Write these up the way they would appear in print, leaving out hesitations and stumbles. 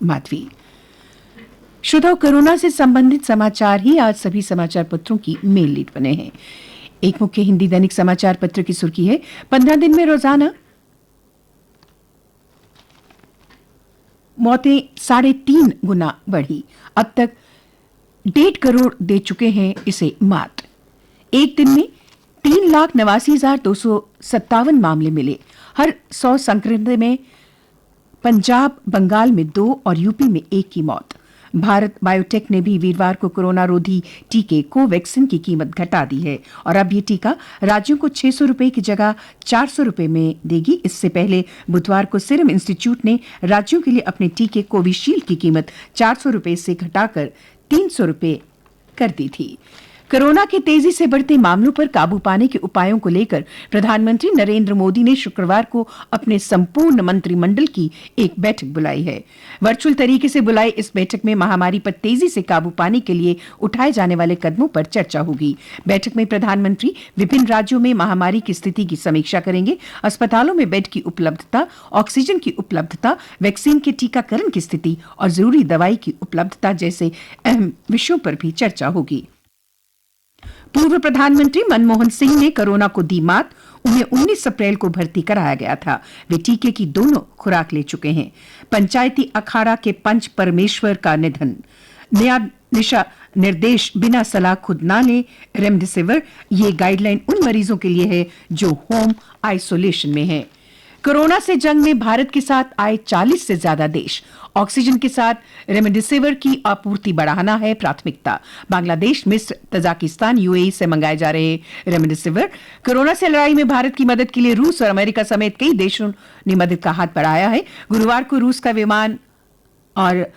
माधवी। श्रोताओं, कोरोना से संबंधित समाचार ही आज सभी समाचार पत्रों की मेन लीड बने हैं। एक मुख्य हिंदी दैनिक समाचार पत्र की सुर्खी है, 15 दिन में रोजाना मौतें 3.5 गुना बढ़ी। अब तक 1.5 करोड़ दे चुके हैं इसे मात। एक दिन में 3,89,257 मामले मिले। हर 100 संक्रमित में पंजाब, बंगाल में 2 और यूपी में 1 की मौत। भारत बायोटेक ने भी वीरवार को कोरोना रोधी टीके कोवैक्सीन की कीमत घटा दी है और अब ये टीका राज्यों को 600 रुपए की जगह 400 रुपए में देगी। इससे पहले बुधवार को सीरम इंस्टीट्यूट ने राज्यों के लिए अपने टीके कोविशील्ड की कीमत 400 रुपए से घटाकर 300 रुपए कर दी थी। कोरोना के तेजी से बढ़ते मामलों पर काबू पाने के उपायों को लेकर प्रधानमंत्री नरेंद्र मोदी ने शुक्रवार को अपने संपूर्ण मंत्रिमंडल की एक बैठक बुलाई है। वर्चुअल तरीके से बुलाई इस बैठक में महामारी पर तेजी से काबू पाने के लिए उठाए जाने वाले कदमों पर चर्चा होगी। बैठक में प्रधानमंत्री विभिन्न राज्यों में महामारी की स्थिति की समीक्षा करेंगे। अस्पतालों में बेड की उपलब्धता, ऑक्सीजन की उपलब्धता, वैक्सीन के टीकाकरण की स्थिति और जरूरी दवाई की उपलब्धता जैसे अहम विषयों पर भी चर्चा होगी। पूर्व प्रधानमंत्री मनमोहन सिंह ने कोरोना को दी मात। उन्हें 19 अप्रैल को भर्ती कराया गया था। वे टीके की दोनों खुराक ले चुके हैं। पंचायती अखाड़ा के पंच परमेश्वर का निधन। नया दिशा निर्देश बिना सलाह खुद ना ले रेमडेसिविर। ये गाइडलाइन उन मरीजों के लिए है जो होम आइसोलेशन में हैं। कोरोना से जंग में भारत के साथ आए 40 से ज्यादा देश। ऑक्सीजन के साथ रेमडेसिविर की आपूर्ति बढ़ाना है प्राथमिकता। बांग्लादेश, मिस्र, तजाकिस्तान, यूएई से मंगाए जा रहे रेमडेसिविर। कोरोना से लड़ाई में भारत की मदद के लिए रूस और अमेरिका समेत कई देशों ने मदद का हाथ बढ़ाया है। गुरुवार को रूस का विमान और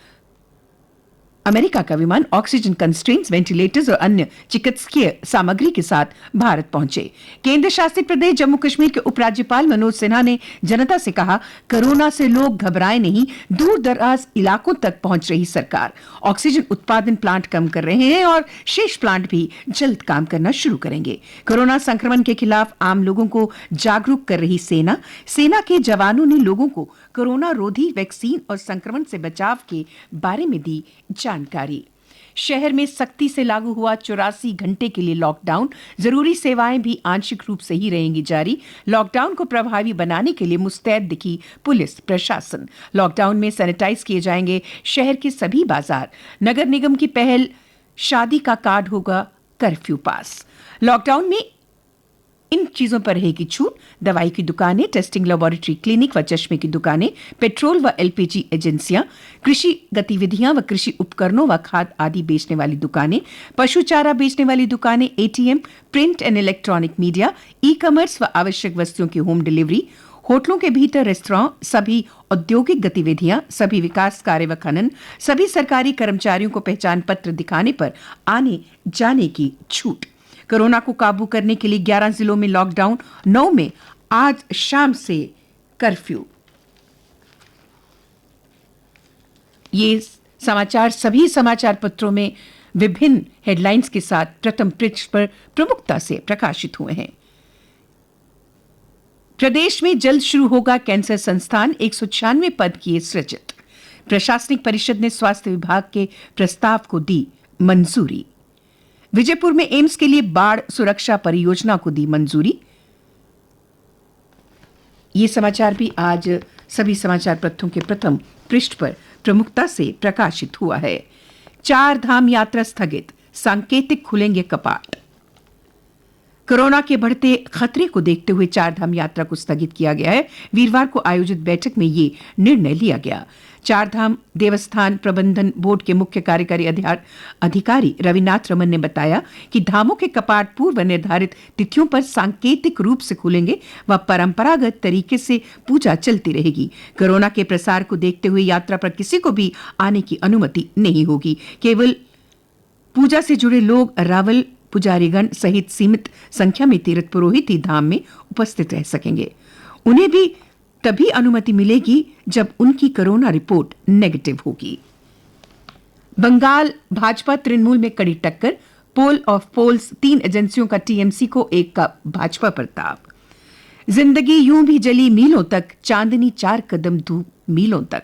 अमेरिका का विमान ऑक्सीजन कंस्ट्रेंट्स, वेंटिलेटर्स और अन्य चिकित्सकीय सामग्री के साथ भारत पहुंचे। केंद्र शासित प्रदेश जम्मू कश्मीर के उपराज्यपाल मनोज सिन्हा ने जनता से कहा, कोरोना से लोग घबराए नहीं, दूर दराज इलाकों तक पहुंच रही सरकार। ऑक्सीजन उत्पादन प्लांट कम कर रहे हैं और शेष प्लांट भी जल्द काम करना शुरू करेंगे। कोरोना संक्रमण के खिलाफ आम लोगों को जागरूक कर रही सेना के जवानों ने लोगों को कोरोना रोधी वैक्सीन और संक्रमण से बचाव के बारे में दी जानकारी। शहर में सख्ती से लागू हुआ 84 घंटे के लिए लॉकडाउन। जरूरी सेवाएं भी आंशिक रूप से ही रहेंगी जारी। लॉकडाउन को प्रभावी बनाने के लिए मुस्तैद दिखी पुलिस प्रशासन। लॉकडाउन में सैनिटाइज किए जाएंगे शहर के सभी बाजार। नगर निगम की पहल, शादी का कार्ड होगा कर्फ्यू पास। लॉकडाउन में इन चीजों पर रहेगी छूट। दवाई की दुकानें, टेस्टिंग लैबोरेटरी, क्लिनिक व चश्मे की दुकानें, पेट्रोल व एलपीजी एजेंसियां, कृषि गतिविधियां व कृषि उपकरणों व खाद आदि बेचने वाली दुकानें, पशु चारा बेचने वाली दुकानें, ATM, print and electronic media, e commerce व आवश्यक वस्तुओं की होम डिलीवरी, होटलों के भीतर रेस्तरां, सभी औद्योगिक गतिविधियां, सभी विकास कार्य व खनन, सभी सरकारी कर्मचारियों को पहचान पत्र दिखाने पर आने जाने की छूट। कोरोना को काबू करने के लिए 11 जिलों में लॉकडाउन, 9 में आज शाम से कर्फ्यू। ये समाचार सभी समाचार पत्रों में विभिन्न हेडलाइंस के साथ प्रथम पृष्ठ पर प्रमुखता से प्रकाशित हुए हैं। प्रदेश में जल्द शुरू होगा कैंसर संस्थान, 196 पद किए सृजित। प्रशासनिक परिषद ने स्वास्थ्य विभाग के प्रस्ताव को दी मंजूरी। विजयपुर में एम्स के लिए बाढ़ सुरक्षा परियोजना को दी मंजूरी। ये समाचार भी आज सभी समाचार पत्रों के प्रथम पृष्ठ पर प्रमुखता से प्रकाशित हुआ है। 4 धाम यात्रा स्थगित, सांकेतिक खुलेंगे कपाट। कोरोना के बढ़ते खतरे को देखते हुए 4 धाम यात्रा को स्थगित किया गया है। वीरवार को आयोजित बैठक में ये निर्णय लिया गया। 4 धाम देवस्थान प्रबंधन बोर्ड के मुख्य कार्यकारी अधिकारी रविनाथ रमन ने बताया कि धामों के कपाट पूर्व निर्धारित तिथियों पर सांकेतिक रूप से खुलेंगे व परंपरागत तरीके से पूजा चलती रहेगी। कोरोना के प्रसार को देखते हुए यात्रा पर किसी को भी आने की अनुमति नहीं होगी। केवल पूजा से जुड़े लोग, रावल, पुजारीगण सहित सीमित संख्या में तीर्थ पुरोहित ही धाम में उपस्थित रह सकेंगे। उन्हें भी तभी अनुमति मिलेगी जब उनकी कोरोना रिपोर्ट नेगेटिव होगी। बंगाल भाजपा तृणमूल में कड़ी टक्कर, पोल ऑफ पोल्स 3 एजेंसियों का टीएमसी को 1 का भाजपा पर ताप। जिंदगी यूं भी जली मीलों तक, चांदनी 4 कदम धूप मीलों तक।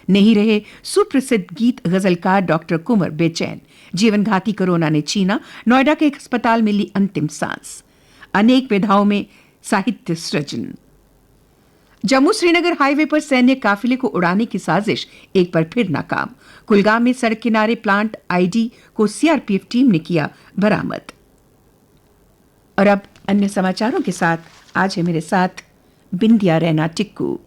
नहीं रहे सुप्रसिद्ध गीत गजलकार डॉक्टर कुंवर बेचैन। जीवनघाती कोरोना ने छीना नोएडा के एक अस्पताल में ली अंतिम सांस। अनेक विधाओं में साहित्य सृजन। जम्मू श्रीनगर हाईवे पर सैन्य काफिले को उड़ाने की साजिश एक बार फिर नाकाम। कुलगाम में सड़क किनारे प्लांट आईडी को सीआरपीएफ टीम ने किया बरामद। और अब अन्य समाचारों के साथ आज है मेरे साथ बिंदिया रैना टिक्कू।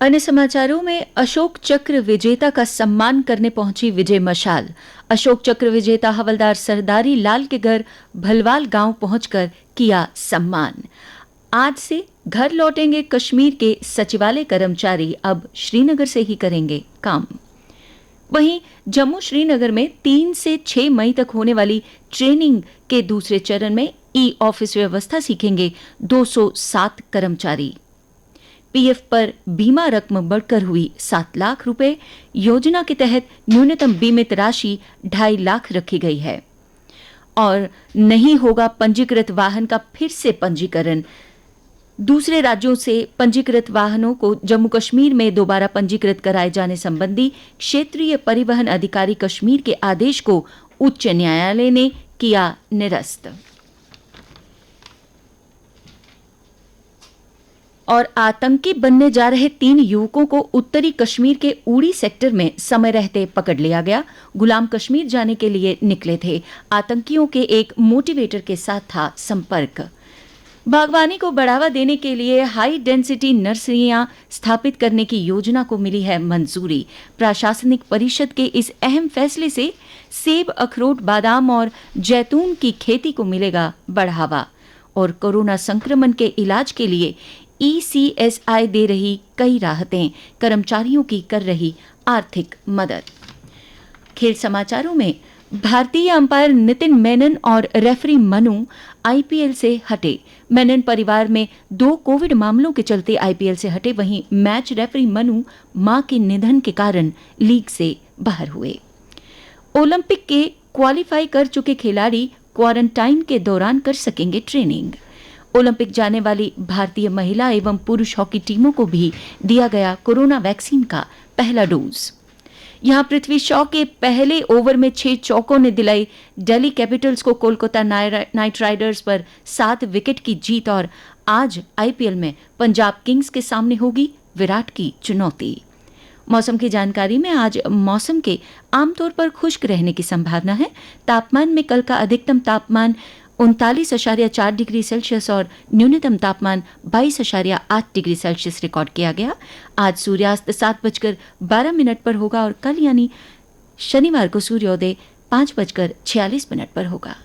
अन्य समाचारों में अशोक चक्र विजेता का सम्मान करने पहुंची विजय मशाल। अशोक चक्र विजेता हवलदार सरदारी लाल के घर भलवाल गांव पहुंचकर किया सम्मान। आज से घर लौटेंगे कश्मीर के सचिवालय कर्मचारी, अब श्रीनगर से ही करेंगे काम। वहीं जम्मू श्रीनगर में 3 से 6 मई तक होने वाली ट्रेनिंग के दूसरे चरण में ई ऑफिस व्यवस्था सीखेंगे 207 कर्मचारी। पीएफ पर बीमा रकम बढ़कर हुई 7 लाख रुपए। योजना के तहत न्यूनतम बीमित राशि 2.5 लाख रखी गई है। और नहीं होगा पंजीकृत वाहन का फिर से पंजीकरण। दूसरे राज्यों से पंजीकृत वाहनों को जम्मू कश्मीर में दोबारा पंजीकृत कराए जाने संबंधी क्षेत्रीय परिवहन अधिकारी कश्मीर के आदेश को उच्च न्यायालय ने किया निरस्त। और आतंकी बनने जा रहे 3 युवकों को उत्तरी कश्मीर के उड़ी सेक्टर में समय रहते पकड़ लिया गया। गुलाम कश्मीर जाने के लिए निकले थे। आतंकियों के एक मोटिवेटर के साथ था संपर्क। बागवानी को बढ़ावा देने के लिए हाई डेंसिटी नर्सरियां स्थापित करने की योजना को मिली है मंजूरी। प्रशासनिक परिषद के इस अहम फैसले से सेब, अखरोट, बादाम और जैतून की खेती को मिलेगा बढ़ावा। और कोरोना संक्रमण के इलाज के लिए ईसीएसआई दे रही कई राहतें, कर्मचारियों की कर रही आर्थिक मदद। खेल समाचारों में भारतीय अंपायर नितिन मेनन और रेफरी मनु आईपीएल से हटे। मेनन परिवार में 2 कोविड मामलों के चलते आईपीएल से हटे। वहीं मैच रेफरी मनु मां के निधन के कारण लीग से बाहर हुए। ओलंपिक के क्वालिफाई कर चुके खिलाड़ी क्वारंटाइन के दौरान कर सकेंगे ट्रेनिंग। ओलंपिक जाने वाली भारतीय महिला एवं पुरुष हॉकी टीमों को भी दिया गया कोरोना वैक्सीन का पहला डोज। यहां पृथ्वी शॉ के पहले ओवर में 6 चौकों ने दिलाई दिल्ली कैपिटल्स को कोलकाता नाइट राइडर्स पर 7 विकेट की जीत। और आज आईपीएल में पंजाब किंग्स के सामने होगी विराट की चुनौती। मौसम की जानकारी में आज मौसम के आमतौर पर खुश्क रहने की संभावना है। तापमान में कल का अधिकतम तापमान 39.4 डिग्री सेल्सियस और न्यूनतम तापमान 22.8 डिग्री सेल्सियस रिकॉर्ड किया गया। आज सूर्यास्त 7:12 पर होगा और कल यानी शनिवार को सूर्योदय 5:46 पर होगा।